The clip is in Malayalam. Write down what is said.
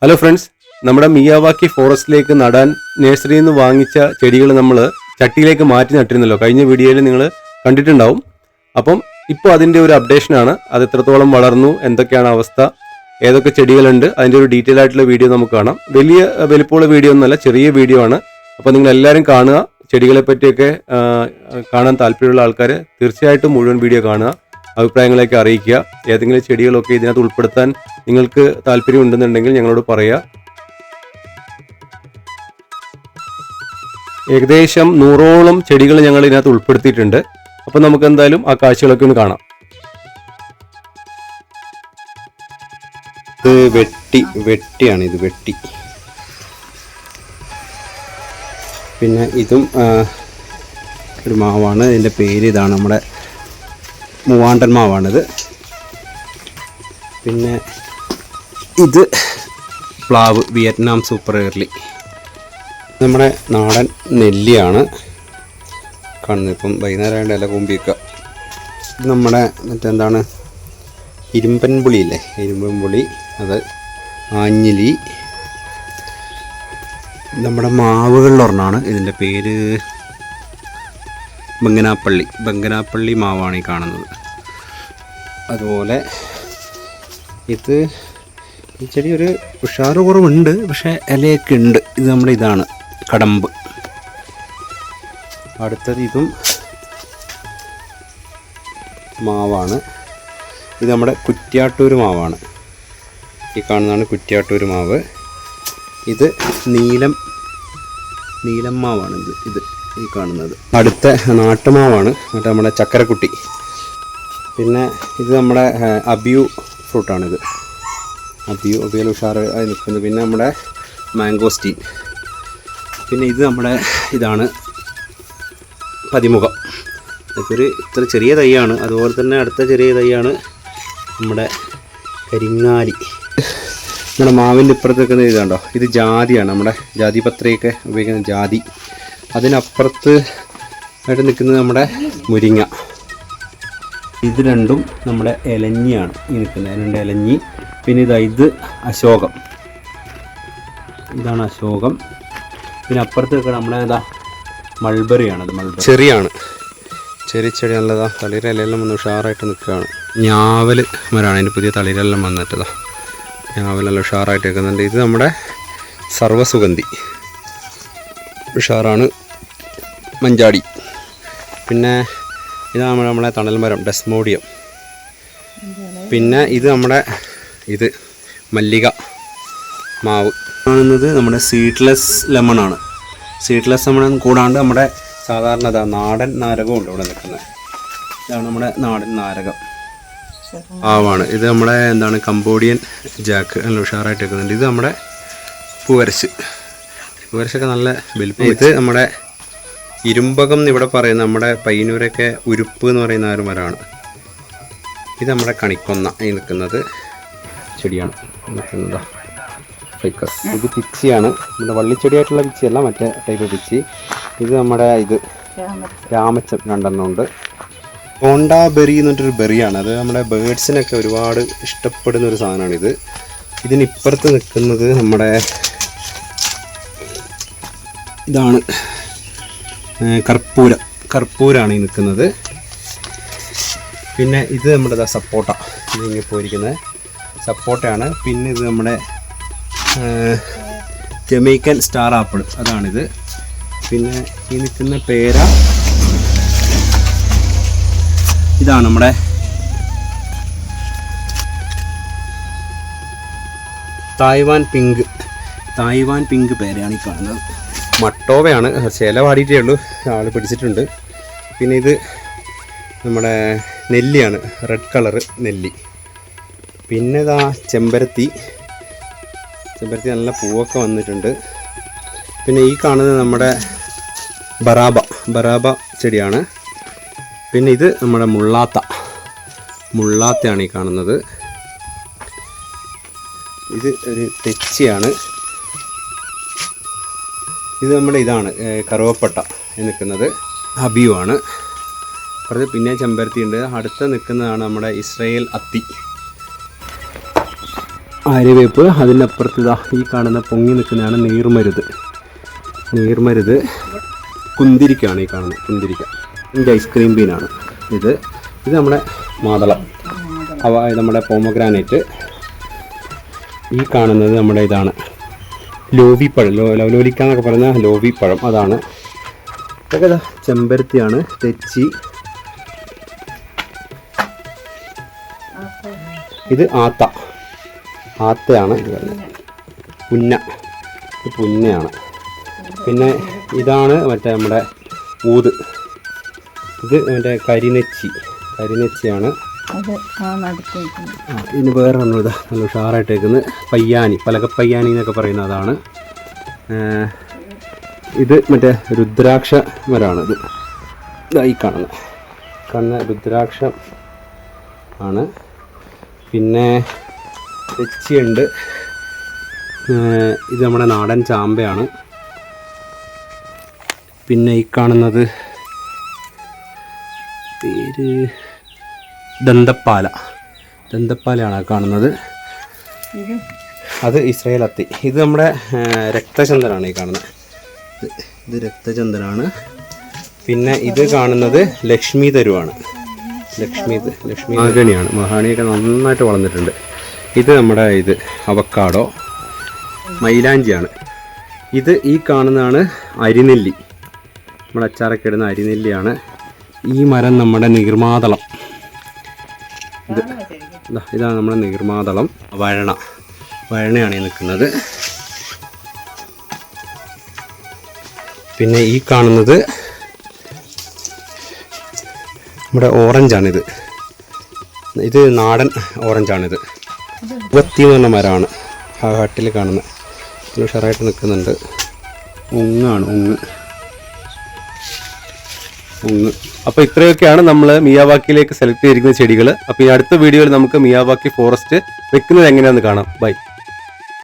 ഹലോ ഫ്രണ്ട്സ്, നമ്മുടെ മിയാവാക്കി ഫോറസ്റ്റിലേക്ക് നടാൻ നഴ്സറിയിൽ നിന്ന് വാങ്ങിച്ച ചെടികൾ നമ്മൾ ചട്ടിയിലേക്ക് മാറ്റി നട്ടിരുന്നല്ലോ. കഴിഞ്ഞ വീഡിയോയിൽ നിങ്ങൾ കണ്ടിട്ടുണ്ടാവും. അപ്പം ഇപ്പോൾ അതിൻ്റെ ഒരു അപ്ഡേഷനാണ്. അത് എത്രത്തോളം വളർന്നു, എന്തൊക്കെയാണ് അവസ്ഥ, ഏതൊക്കെ ചെടികളുണ്ട്, അതിൻ്റെ ഒരു ഡീറ്റെയിൽ ആയിട്ടുള്ള വീഡിയോ നമുക്ക് കാണാം. വലിയ വലിപ്പമുള്ള വീഡിയോ ഒന്നുമല്ല, ചെറിയ വീഡിയോ ആണ്. അപ്പോൾ നിങ്ങൾ എല്ലാവരും കാണുക. ചെടികളെ പറ്റിയൊക്കെ കാണാൻ താല്പര്യമുള്ള ആൾക്കാർ തീർച്ചയായിട്ടും മുഴുവൻ വീഡിയോ കാണുക, അഭിപ്രായങ്ങളൊക്കെ അറിയിക്കുക. ഏതെങ്കിലും ചെടികളൊക്കെ ഇതിനകത്ത് ഉൾപ്പെടുത്താൻ നിങ്ങൾക്ക് താല്പര്യം ഉണ്ടെന്നുണ്ടെങ്കിൽ ഞങ്ങളോട് പറയുക. ഏകദേശം 100ഓളം ചെടികൾ ഞങ്ങൾ ഇതിനകത്ത് ഉൾപ്പെടുത്തിയിട്ടുണ്ട്. അപ്പോൾ നമുക്ക് എന്തായാലും ആ കാഴ്ചകളൊക്കെ ഒന്ന് കാണാം. ഇത് വെട്ടിയാണ്, ഇത് വെട്ടി. പിന്നെ ഇതും ഒരു മാവാണ്. ഇതിൻ്റെ പേര് ഇതാണ്, നമ്മുടെ മൂവാണ്ടൻ മാവാണിത്. പിന്നെ ഇത് പ്ലാവ്, വിയറ്റ്നാം സൂപ്പർ ഏർലി. നമ്മുടെ നാടൻ നെല്ലിയാണ് കാണുന്നത്. ഇപ്പം വൈകുന്നേരം ഇല കൂമ്പിക്കുക. ഇത് നമ്മുടെ മറ്റെന്താണ്, ഇരുമ്പൻ പുളിയില്ലേ, ഇരുമ്പൻ പുളി, അത് ആഞ്ഞിലി. നമ്മുടെ മാവുകളിലൊരെണ്ണമാണ്, ഇതിൻ്റെ പേര് ബംഗനാപ്പള്ളി മാവാണ് ഈ കാണുന്നത്. അതുപോലെ ഇത് ഈ ചെടി ഒരു ഉഷാറ് കുറവുണ്ട്, പക്ഷേ ഇലയൊക്കെ ഉണ്ട്. ഇത് നമ്മുടെ ഇതാണ് കടമ്പ്. അടുത്തത് ഇതും മാവാണ്. ഇത് നമ്മുടെ കുറ്റ്യാട്ടൂർ മാവാണ്. ഈ കാണുന്നതാണ് കുറ്റ്യാട്ടൂർ മാവ്. ഇത് നീലം മാവാണ്. ഇത് ഈ കാണുന്നത് അടുത്ത നാട്ടുമാവാണ്, മറ്റേ നമ്മുടെ ചക്കരക്കുട്ടി. പിന്നെ ഇത് നമ്മുടെ അബിയു ഫ്രൂട്ടാണിത്. അബിയൽ ഉഷാറ് ആയി നിൽക്കുന്നത്. പിന്നെ നമ്മുടെ മാംഗോസ്റ്റീൻ. പിന്നെ ഇത് നമ്മുടെ ഇതാണ് പതിമുഖം. ഇതൊരു ഇത്ര ചെറിയ തൈയാണ്. അതുപോലെ തന്നെ അടുത്ത ചെറിയ തൈയാണ് നമ്മുടെ കരിങ്ങാലി. നമ്മുടെ മാവിൻ്റെ ഇപ്പുറത്ത് നിൽക്കുന്ന ഇത് കണ്ടോ, ഇത് ജാതിയാണ്. നമ്മുടെ ജാതി പത്രയൊക്കെ ഉപയോഗിക്കുന്ന ജാതി. അതിനപ്പുറത്ത് ആയിട്ട് നിൽക്കുന്നത് നമ്മുടെ മുരിങ്ങ. ഇത് രണ്ടും നമ്മുടെ ഇലഞ്ഞിയാണ് ഈ നിൽക്കുന്നത്, രണ്ട് ഇലഞ്ഞി. പിന്നെ ഇത് അശോകം, ഇതാണ് അശോകം. പിന്നെ അപ്പുറത്ത് നിൽക്കുന്നത് നമ്മുടെ മൾബറിയാണ്. അത് മൾബറി ചെറിയാണ്, ചെടി നല്ലതാ. തളിരെല്ലാം വന്ന് ഉഷാറായിട്ട് നിൽക്കുകയാണ്. ഞാവൽ മരമാണ്, അതിൻ്റെ പുതിയ തളിരെല്ലാം വന്നിട്ടതാ. ഞാവലെല്ലാം ഉഷാറായിട്ട് നിൽക്കുന്നുണ്ട്. ഇത് നമ്മുടെ സർവ്വസുഗന്ധി, ഉഷാറാണ്. മഞ്ചാടി. പിന്നെ ഇതാണ് നമ്മളെ തണൽ മരം, ഡെസ്മോഡിയം. പിന്നെ ഇത് നമ്മുടെ മല്ലിക മാവ് കാണുന്നത് നമ്മുടെ സീഡ്ലെസ് ലെമണാണ്. സീഡ്ലെസ് ലെമൺ കൂടാണ്ട് നമ്മുടെ സാധാരണ നാടൻ നാരകമുണ്ട് ഇവിടെ നിൽക്കുന്നത്. ഇതാണ് നമ്മുടെ നാടൻ നാരകം ആവാണ്. ഇത് നമ്മുടെ എന്താണ് കംബോഡിയൻ ജാക്ക്, നല്ല ഉഷാറായിട്ട് വെക്കുന്നുണ്ട്. ഇത് നമ്മുടെ പൂവരശൊക്കെ നല്ല വലിപ്പം. ഇത് നമ്മുടെ ഇരുമ്പകം എന്നിവിടെ പറയുന്ന, നമ്മുടെ പയ്യന്നൂരൊക്കെ ഉരുപ്പ് എന്ന് പറയുന്ന ഒരു മരമാണ്. ഇത് നമ്മുടെ കണിക്കൊന്ന ഈ നിൽക്കുന്നത് ചെടിയാണ് നിൽക്കുന്നത്, ഫൈക്കസ്. ഇത് പിച്ചിയാണ്, നമ്മുടെ വള്ളിച്ചെടിയായിട്ടുള്ള പിച്ചിയല്ല, മറ്റേ ടൈപ്പ് പിച്ചി. ഇത് നമ്മുടെ രാമച്ചം രണ്ടെണ്ണം ഉണ്ട്. കോണ്ടാ ബെറി എന്ന് പറഞ്ഞൊരു ബെറിയാണ്. അത് നമ്മുടെ ബേഡ്സിനൊക്കെ ഒരുപാട് ഇഷ്ടപ്പെടുന്ന ഒരു സാധനമാണിത്. ഇതിനിപ്പുറത്ത് നിൽക്കുന്നത് നമ്മുടെ ഇതാണ് കർപ്പൂരാണ് ഈ നിൽക്കുന്നത്. പിന്നെ ഇത് നമ്മുടെ സപ്പോട്ട, ഇതിങ്ങനെ പോയിരിക്കുന്നത് സപ്പോട്ടയാണ്. പിന്നെ ഇത് നമ്മുടെ ജമൈക്കൻ സ്റ്റാർ ആപ്പിൾ, അതാണിത്. പിന്നെ ഈ നിൽക്കുന്ന പേര, ഇതാണ് നമ്മുടെ തായ്വാൻ പിങ്ക് പേരയാണ് ഈ കാണുന്നത്. മട്ടോവയാണ്, ചില വാടിയിട്ടേ ഉള്ളൂ, ആൾ പിടിച്ചിട്ടുണ്ട്. പിന്നെ ഇത് നമ്മുടെ നെല്ലിയാണ്, റെഡ് കളറ് നെല്ലി. പിന്നെ ഇതാ ചെമ്പരത്തി നല്ല പൂവൊക്കെ വന്നിട്ടുണ്ട്. പിന്നെ ഈ കാണുന്നത് നമ്മുടെ ബറാബ ചെടിയാണ്. പിന്നെ ഇത് നമ്മുടെ മുള്ളാത്തയാണ് ഈ കാണുന്നത്. ഇത് ഒരു തെച്ചിയാണ്. ഇത് നമ്മുടെ ഇതാണ് കറുവപ്പട്ട നിൽക്കുന്നത്, അബിയു ആണ്. അപ്പുറത്ത് പിന്നെ ചെമ്പരത്തി ഉണ്ട്. അടുത്ത് നിൽക്കുന്നതാണ് നമ്മുടെ ഇസ്രായേൽ അത്തി. ആര്യവേപ്പ്. അതിൻ്റെ അപ്പുറത്ത് ഇതാ ഈ കാണുന്ന പൊങ്ങി നിൽക്കുന്നതാണ് നീർമരുത്. കുന്തിരിക്കാണ് ഈ കാണുന്നത്, കുന്തിരിക്ക. ഇതിൻ്റെ ഐസ്ക്രീം ബീനാണ് ഇത് നമ്മുടെ മാതളം, നമ്മുടെ പോമഗ്രാനൈറ്റ്. ഈ കാണുന്നത് നമ്മുടെ ഇതാണ് ലോവിപ്പഴം, ലവലോലിക്ക എന്നൊക്കെ പറയുന്ന ലോവിപ്പഴം, അതാണ്. ഇതൊക്കെ ചെമ്പരത്തിയാണ്. തെച്ചി, ഇത് ആത്തയാണ്. പുന്നയാണ്. പിന്നെ ഇതാണ് മറ്റേ നമ്മുടെ ഊത്. ഇത് മറ്റേ കരിനെച്ചിയാണ്. ഇനി വേറെ ഒന്നും ഇതാ നല്ല ഉഷാറായിട്ടേക്കുന്നത് പലകപ്പയ്യാനി എന്നൊക്കെ പറയുന്ന അതാണ്. ഇത് മറ്റേ രുദ്രാക്ഷ മരമാണ്. ഇതായി കാണുന്ന രുദ്രാക്ഷം ആണ്. പിന്നെ തെച്ചിയുണ്ട്. ഇത് നമ്മുടെ നാടൻ ചാമ്പയാണ്. പിന്നെ ഈ കാണുന്നത് പേര് ദന്തപ്പാലയാണ് കാണുന്നത്. അത് ഇസ്രായേൽ അത്തി. ഇത് നമ്മുടെ രക്തചന്ദനാണ് ഈ കാണുന്നത്. ഇത് രക്തചന്ദനാണ്. പിന്നെ ഇത് കാണുന്നത് ലക്ഷ്മി തരുവാണ്. ലക്ഷ്മി മഹാഗണിയാണ്. മഹാഗണിയൊക്കെ നന്നായിട്ട് വളർന്നിട്ടുണ്ട്. ഇത് നമ്മുടെ അവക്കാഡോ, മൈലാഞ്ചിയാണ്. ഇത് ഈ കാണുന്നതാണ് അരിനെല്ലി, നമ്മുടെ അച്ചാറൊക്കെ ഇടുന്ന അരിനെല്ലിയാണ്. ഈ മരം നമ്മുടെ നീർമാതളം. ഇതാണ് നമ്മുടെ നീർമാതളം. വഴണയാണ് ഈ നിൽക്കുന്നത്. പിന്നെ ഈ കാണുന്നത് നമ്മുടെ ഓറഞ്ചാണിത്. ഇത് നാടൻ ഓറഞ്ചാണിത്. ഉവത്തി എന്ന് പറഞ്ഞ മരമാണ് ആ ഹട്ടിൽ കാണുന്നത്. ഉഷാറായിട്ട് നിൽക്കുന്നുണ്ട്. ഉങ്ങ്. അപ്പോൾ ഇത്രയൊക്കെയാണ് നമ്മൾ മിയാവാക്കിയിലേക്ക് സെലക്ട് ചെയ്തിരിക്കുന്ന ചെടികൾ. അപ്പോൾ ഈ അടുത്ത വീഡിയോയിൽ നമുക്ക് മിയാവാക്കി ഫോറസ്റ്റ് വെക്കുന്നത് എങ്ങനെയാണെന്ന് കാണാം. ബൈ.